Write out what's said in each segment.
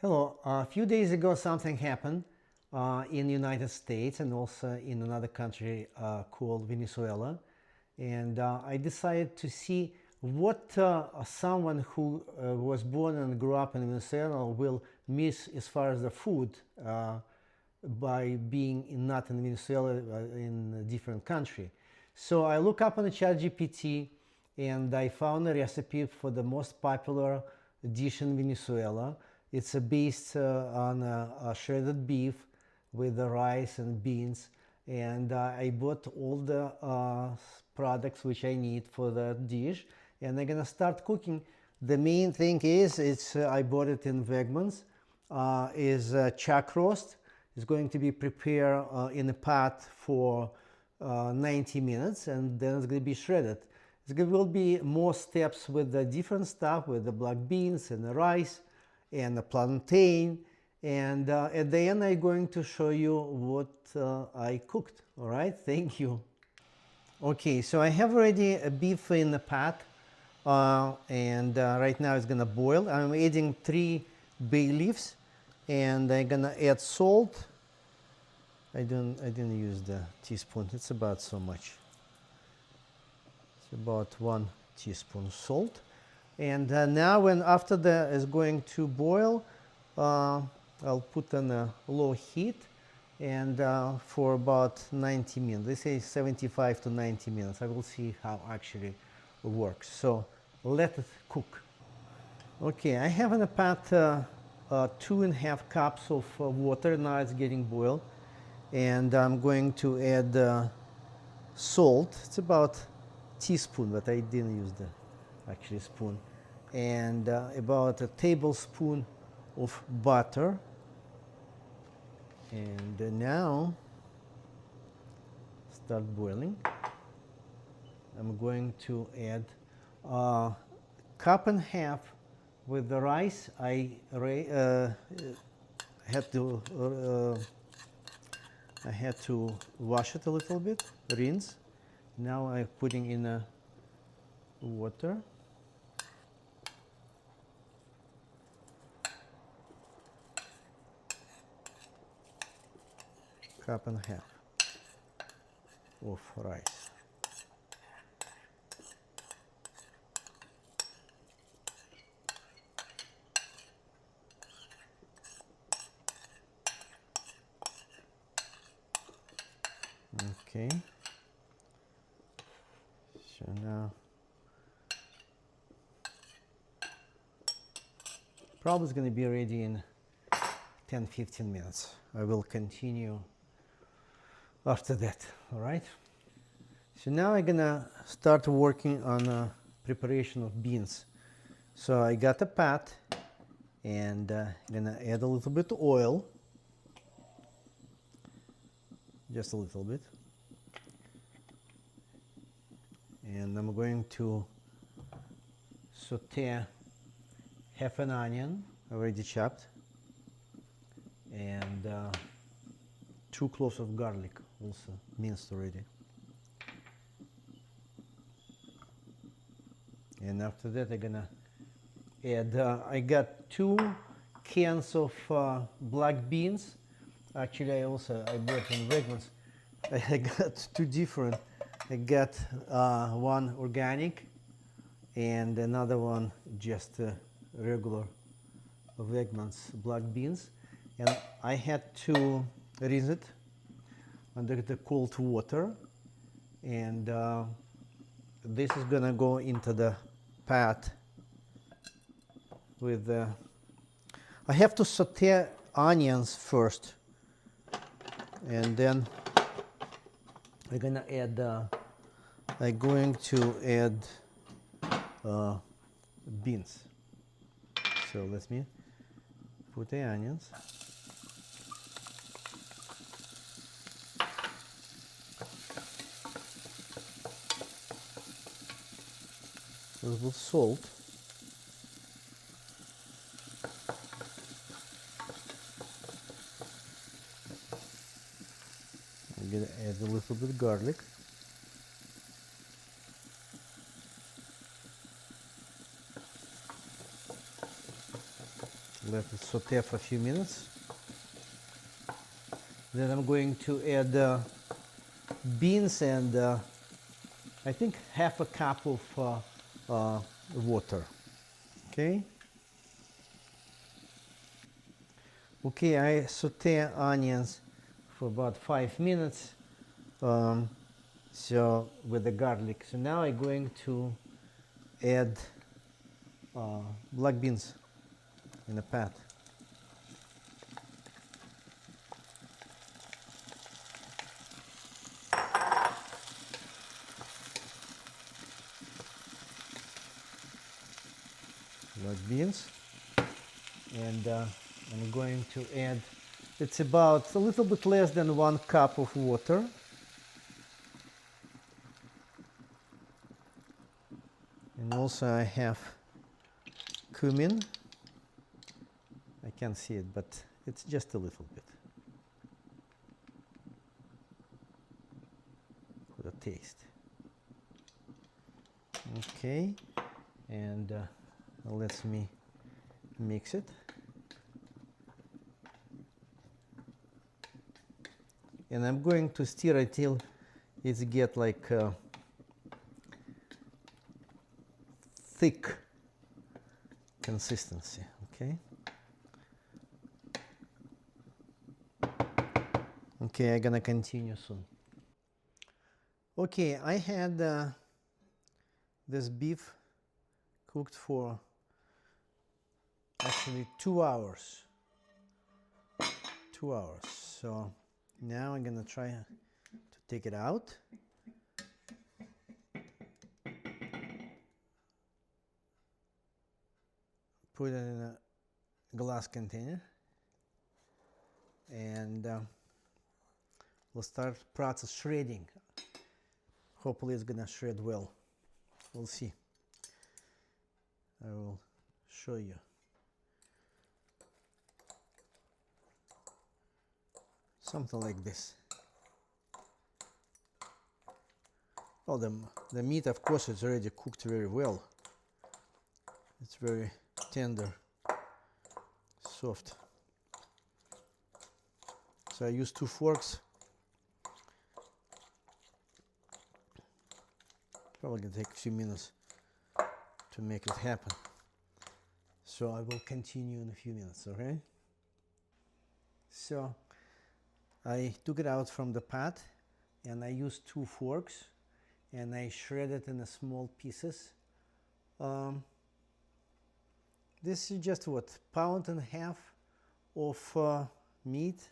Hello. A few days ago, something happened in the United States and also in another country called Venezuela. And I decided to see what someone who was born and grew up in Venezuela will miss as far as the food by being not in Venezuela, in a different country. So I look up on the ChatGPT and I found a recipe for the most popular dish in Venezuela. It's based on shredded beef with the rice and beans, and I bought all the products which I need for the dish, and I'm gonna start cooking. The main thing is I bought it in Wegmans. Is chuck roast. It's going to be prepared in a pot for 90 minutes, and then it's going to be shredded. There will be more steps with the different stuff, with the black beans and the rice and the plantain, and at the end I'm going to show you what I cooked. All right, thank you. Okay, so I have already a beef in the pot, and right now it's gonna boil. I'm adding 3 bay leaves, and I'm gonna add salt. I didn't use the teaspoon. It's about so much. It's about 1 teaspoon salt. And now after that is going to boil, I'll put on a low heat and for about 90 minutes. They say 75 to 90 minutes. I will see how actually it works. So let it cook. Okay, I have in a pot 2.5 cups of water. Now it's getting boiled. And I'm going to add salt. It's about a teaspoon, but I didn't use the actually spoon, and about a tablespoon of butter. And now start boiling. I'm going to add a cup and a half with the rice. I had to wash it a little bit, rinse. Now I'm putting in water. Cup and a half of rice. Okay. So now probably it's going to be ready in 10-15 minutes. I will continue after that. All right. So now I'm gonna start working on preparation of beans. So I got a pot, and I'm gonna add a little bit of oil, just a little bit, and I'm going to saute half an onion already chopped, and 2 cloves of garlic also minced already. And after that I'm gonna add, I got 2 cans of black beans. Actually I bought in Wegmans. I got 2 different. I got one organic and another one just regular Wegmans black beans. And I had to rinse it under the cold water, and this is gonna go into the pot with I have to saute onions first, and then I'm going to add beans. So let me put the onions. A little salt. I'm going to add a little bit of garlic. A Let it saute for a few minutes. Then I'm going to add beans and I think half a cup of water. Okay. Okay, I saute onions for about 5 minutes. So with the garlic. So now I'm going to add black beans in a pot. Black beans, and I'm going to add, it's about a little bit less than 1 cup of water. And also I have cumin. I can't see it, but it's just a little bit for the taste. Okay, and let me mix it. And I'm going to stir until it gets like thick consistency. Okay. Okay, I'm gonna continue soon. Okay, I had this beef cooked for actually 2 hours. 2 hours. So now I'm gonna try to take it out. Put it in a glass container, and we'll start process shredding. Hopefully it's gonna shred well. We'll see. I will show you. Something like this. Well, the meat, of course, is already cooked very well. It's very tender, soft. So I use 2 forks. Probably gonna take a few minutes to make it happen. So I will continue in a few minutes, okay? So I took it out from the pot and I used 2 forks and I shredded in small pieces. This is just what, 1.5 pounds of meat.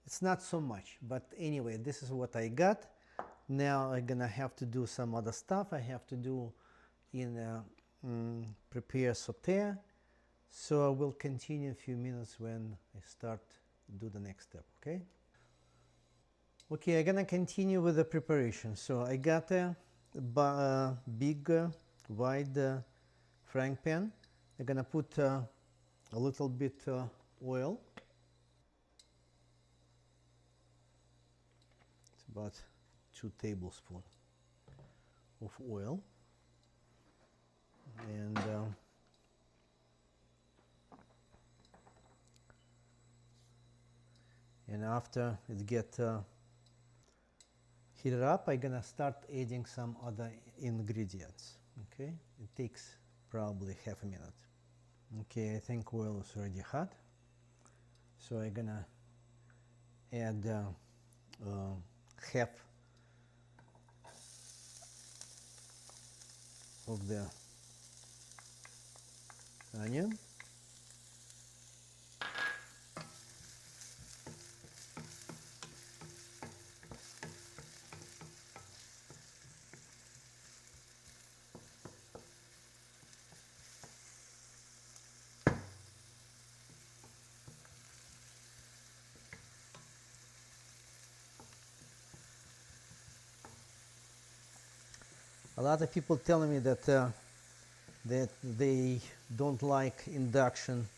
It's not so much, but anyway, this is what I got. Now I'm gonna have to do some other stuff. I have to do prepare saute. So I will continue in a few minutes when I start do the next step, okay? Okay, I'm gonna continue with the preparation. So I got a big wide frying pan. I'm gonna put a little bit oil. It's about 2 tablespoons of oil, and after it get heated up, I'm gonna start adding some other ingredients. Okay, it takes probably half a minute. Okay, I think oil is already hot, so I'm gonna add half of the onion. A lot of people telling me that that they don't like induction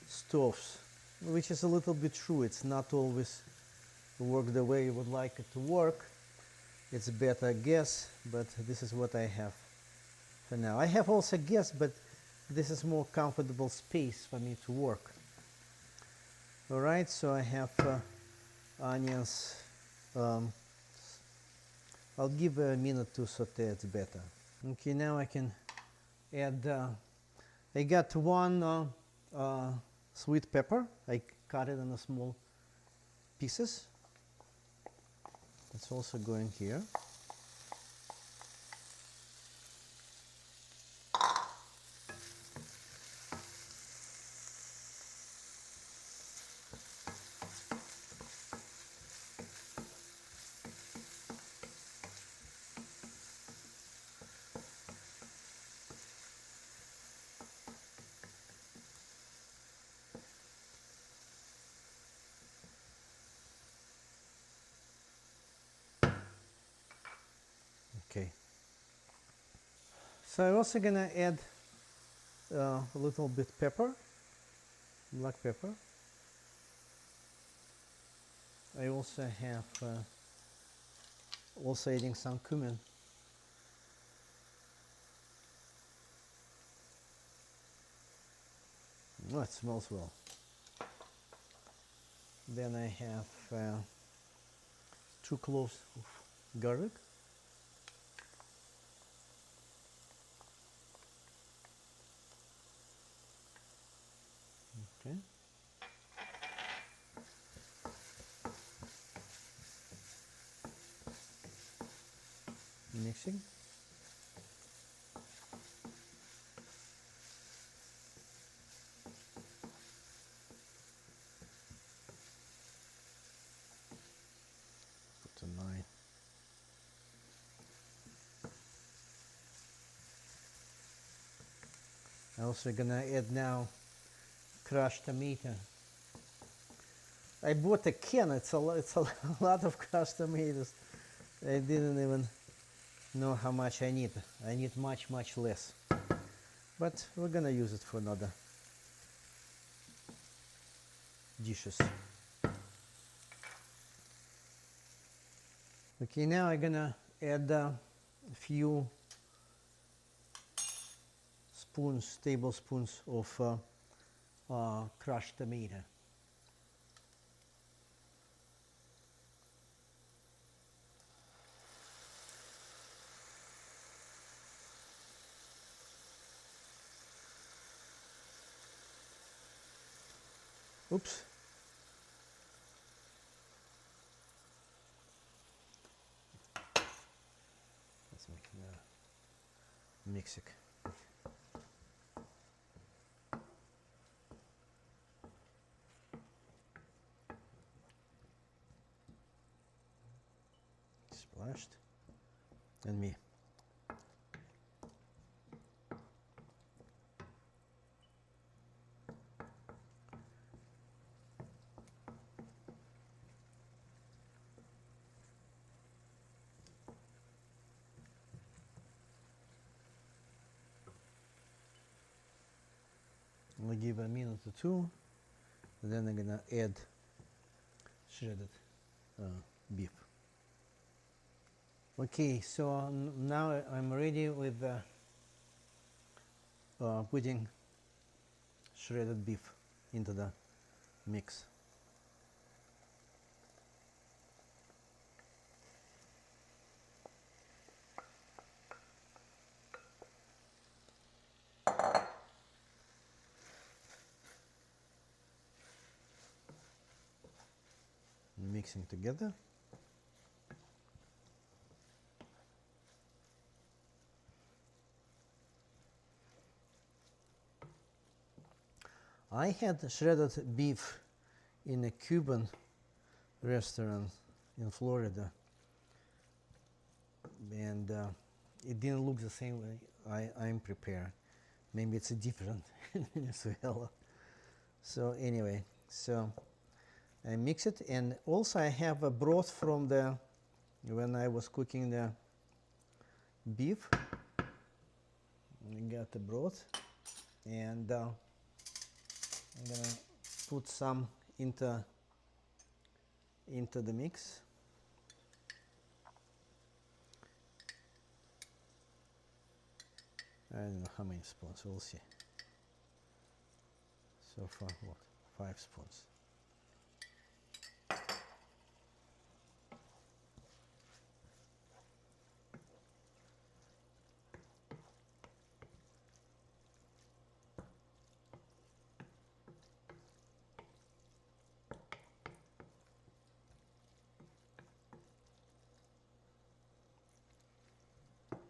stoves, which is a little bit true. It's not always work the way you would like it to work. It's better gas, but this is what I have for now. I have also gas, but this is more comfortable space for me to work. All right, so I have onions. I'll give a minute to saute it better. Okay, now I can add, I got one sweet pepper. I cut it into small pieces. It's also going here. Okay. So I'm also gonna add a little bit pepper, black pepper. I also have also adding some cumin. Oh, it smells well. Then I have 2 cloves of garlic. Okay. Mixing. Put a 9. I'm also gonna add now crushed tomato. I bought a can. It's a lot of crushed tomatoes. I didn't even know how much I need. I need much less. But we're gonna use it for another dishes. Okay, now I'm gonna add a few tablespoons of crushed tomato. Oops. Let's mix it. Splashed. And me. We'll give a minute or two, and then I'm gonna add shredded beef. Okay, so now I'm ready with putting shredded beef into the mix. Mixing together. I had shredded beef in a Cuban restaurant in Florida, and it didn't look the same way I'm prepared. Maybe it's different in Venezuela. So anyway, so I mix it, and also I have a broth from when I was cooking the beef. I got the broth, and I'm gonna put some into the mix. I don't know how many spoons, we'll see. So far, what? 5 spoons.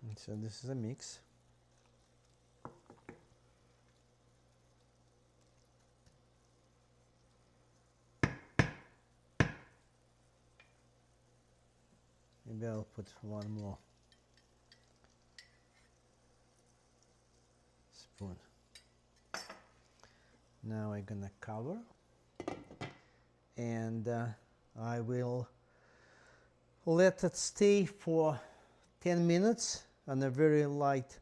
And so this is a mix. Maybe I'll put one more spoon. Now I'm gonna cover, and I will let it stay for 10 minutes on a very light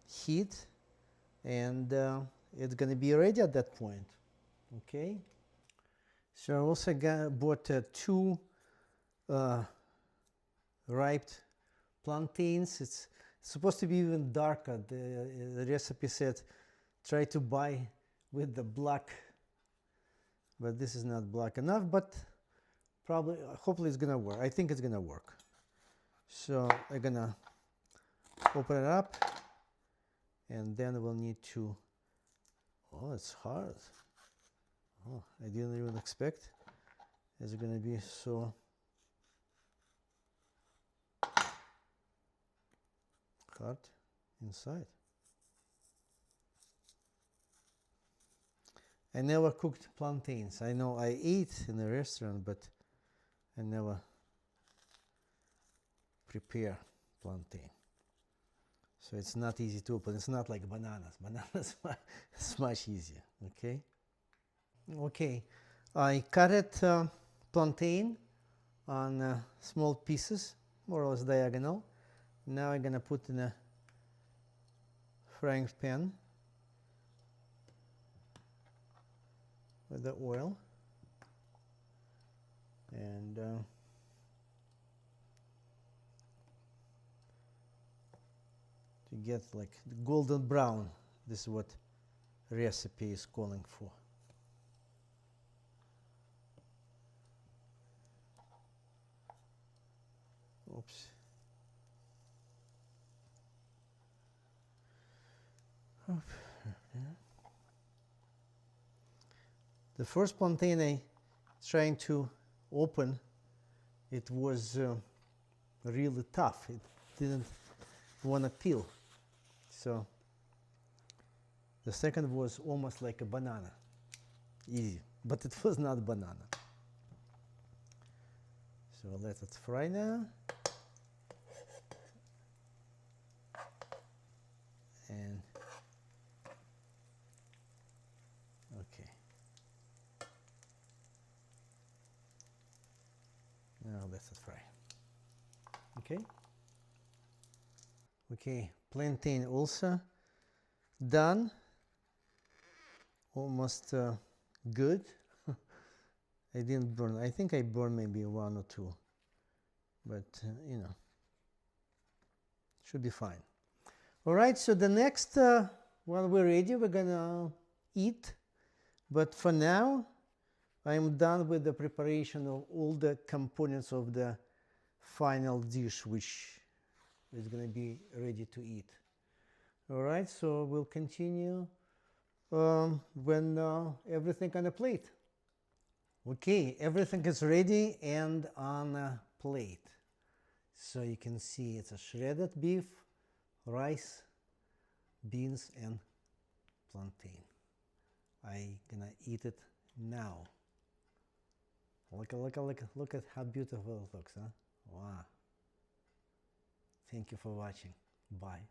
heat, and it's gonna be ready at that point. Okay, so I also bought 2 ripe plantains. It's supposed to be even darker. The recipe said try to buy with the black, but this is not black enough, but probably, hopefully it's gonna work. I think it's gonna work. So I'm gonna open it up, and then we'll need to, oh, it's hard. Oh, I didn't even expect it's gonna be so hard inside. I never cooked plantains. I know I ate in a restaurant, but I never prepare plantain. So it's not easy to open. It's not like bananas. Bananas it's much easier. Okay. Okay. I cut it plantain on small pieces, more or less diagonal. Now I'm gonna put in a frying pan with the oil, and to get like golden brown. This is what recipe is calling for. Oops. The first plantain I trying to open, it was really tough. It didn't want to peel. So the second was almost like a banana. Easy, but it was not banana. So let it fry now. And okay. Now let it fry. Okay. Okay, plantain also done. Almost good. I didn't burn. I think I burned maybe 1 or 2, but you know, should be fine. All right, so the next, when we're ready, we're gonna eat. But for now, I'm done with the preparation of all the components of the final dish, which is gonna be ready to eat. All right, so we'll continue when everything on a plate. Okay, everything is ready and on a plate. So you can see it's a shredded beef, rice, beans, and plantain. I'm gonna eat it now. Look at how beautiful it looks, huh? Wow. Thank you for watching. Bye.